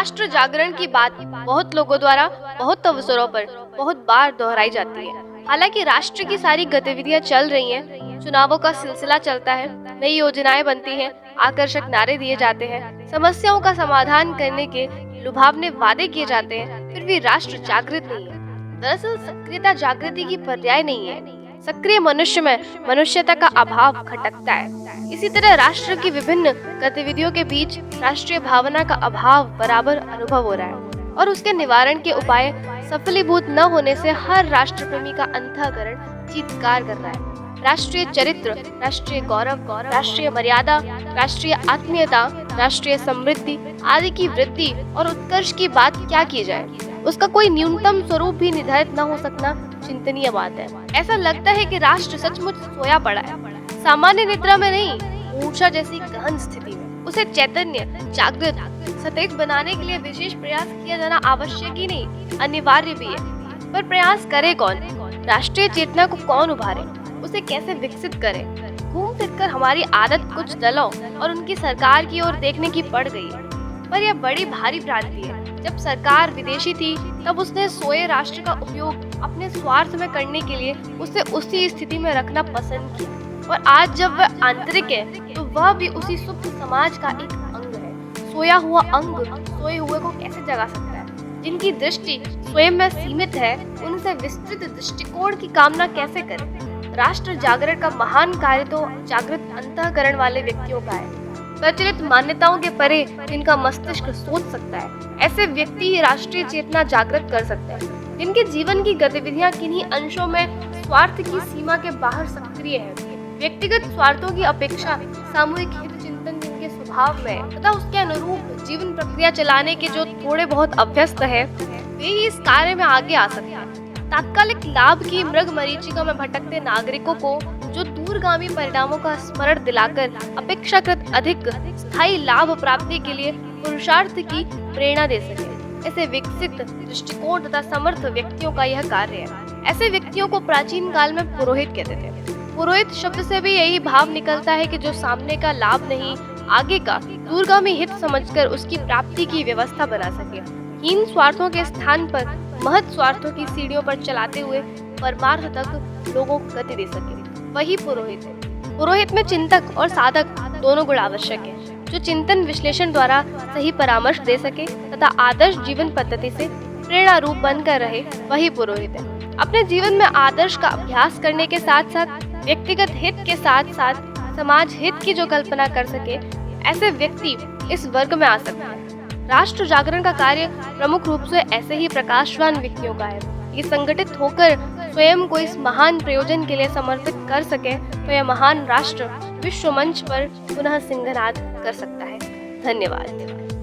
राष्ट्र जागरण की बात बहुत लोगों द्वारा बहुत अवसरों पर बहुत बार दोहराई जाती है। हालांकि राष्ट्र की सारी गतिविधियां चल रही हैं, चुनावों का सिलसिला चलता है, नई योजनाएं बनती हैं, आकर्षक नारे दिए जाते हैं, समस्याओं का समाधान करने के लुभावने वादे किए जाते हैं, फिर भी राष्ट्र जागृत नहीं है। दरअसल सक्रियता जागृति की पर्याय नहीं है। सक्रिय मनुष्य में मनुष्यता का अभाव खटकता है। इसी तरह राष्ट्र की विभिन्न गतिविधियों के बीच राष्ट्रीय भावना का अभाव बराबर अनुभव हो रहा है और उसके निवारण के उपाय सफलीभूत न होने से हर राष्ट्र प्रेमी का अंतःकरण चीत्कार कर रहा है। राष्ट्रीय चरित्र, राष्ट्रीय गौरव, राष्ट्रीय मर्यादा, राष्ट्रीय आत्मीयता, राष्ट्रीय समृद्धि आदि की वृद्धि और उत्कर्ष की बात क्या की जाए, उसका कोई न्यूनतम स्वरूप भी निर्धारित न हो सकना चिंतनीय बात है। ऐसा लगता है कि राष्ट्र सचमुच सोया पड़ा है, सामान्य निद्रा में नहीं, मूर्छा जैसी गहन स्थिति में। उसे चैतन्य, जागृत, सतेज बनाने के लिए विशेष प्रयास किया जाना आवश्यक ही नहीं, अनिवार्य भी है। पर प्रयास करे कौन? राष्ट्रीय चेतना को कौन उभारे? उसे कैसे विकसित करे? घूम फिरकर हमारी आदत कुछ दलों और उनकी सरकार की ओर देखने की पड़ गई है, पर यह बड़ी भारी भ्रांति है। जब सरकार विदेशी थी तब उसने सोए राष्ट्र का उपयोग अपने स्वार्थ में करने के लिए उसे उसी स्थिति में रखना पसंद किया, और आज जब वह आंतरिक है तो वह भी उसी सुप्त समाज का एक अंग है। सोया हुआ अंग सोए हुए को कैसे जगा सकता है? जिनकी दृष्टि स्वयं में सीमित है, उनसे विस्तृत दृष्टिकोण की कामना कैसे करें? राष्ट्र जागरण का महान कार्य तो जागृत अंतःकरण वाले व्यक्तियों का है, प्रचलित मान्यताओं के परे जिनका मस्तिष्क सोच सकता है। ऐसे व्यक्ति ही राष्ट्रीय चेतना जागृत कर सकते हैं, जिनके जीवन की गतिविधियां किन्हीं अंशों में स्वार्थ की सीमा के बाहर सक्रिय है। व्यक्तिगत स्वार्थों की अपेक्षा सामूहिक हित चिंतन जिनके स्वभाव में तथा उसके अनुरूप जीवन प्रक्रिया चलाने के जो थोड़े बहुत अभ्यस्त है, वे ही इस कार्य में आगे आ सकते हैं। तात्कालिक लाभ की मृग मरीचिका में भटकते नागरिकों को जो दूरगामी परिणामों का स्मरण दिलाकर अपेक्षाकृत अधिक स्थायी लाभ प्राप्ति के लिए पुरुषार्थ की प्रेरणा दे सके, ऐसे विकसित दृष्टिकोण तथा समर्थ व्यक्तियों का यह कार्य है। ऐसे व्यक्तियों को प्राचीन काल में पुरोहित कहते थे। पुरोहित शब्द से भी यही भाव निकलता है कि जो सामने का लाभ नहीं, आगे का दूरगामी हित समझकर उसकी प्राप्ति की व्यवस्था बना सके। हीन स्वार्थों के स्थान पर महत् स्वार्थों की सीढ़ियों पर चलाते हुए परमार्थ तक लोगों को गति दे सके, वही पुरोहित है। पुरोहित में चिंतक और साधक दोनों गुण आवश्यक है। जो चिंतन विश्लेषण द्वारा सही परामर्श दे सके तथा आदर्श जीवन पद्धति से प्रेरणा रूप बनकर रहे, वही पुरोहित है। अपने जीवन में आदर्श का अभ्यास करने के साथ साथ व्यक्तिगत हित के साथ साथ समाज हित की जो कल्पना कर सके, ऐसे व्यक्ति इस वर्ग में आ सकते हैं। राष्ट्र जागरण का कार्य प्रमुख रूप से ऐसे ही प्रकाशवान व्यक्तियों का है। ये संगठित होकर स्वयं को इस महान प्रयोजन के लिए समर्पित कर सके तो यह महान राष्ट्र विश्व मंच पर पुनः सिंहनाद कर सकता है। धन्यवाद।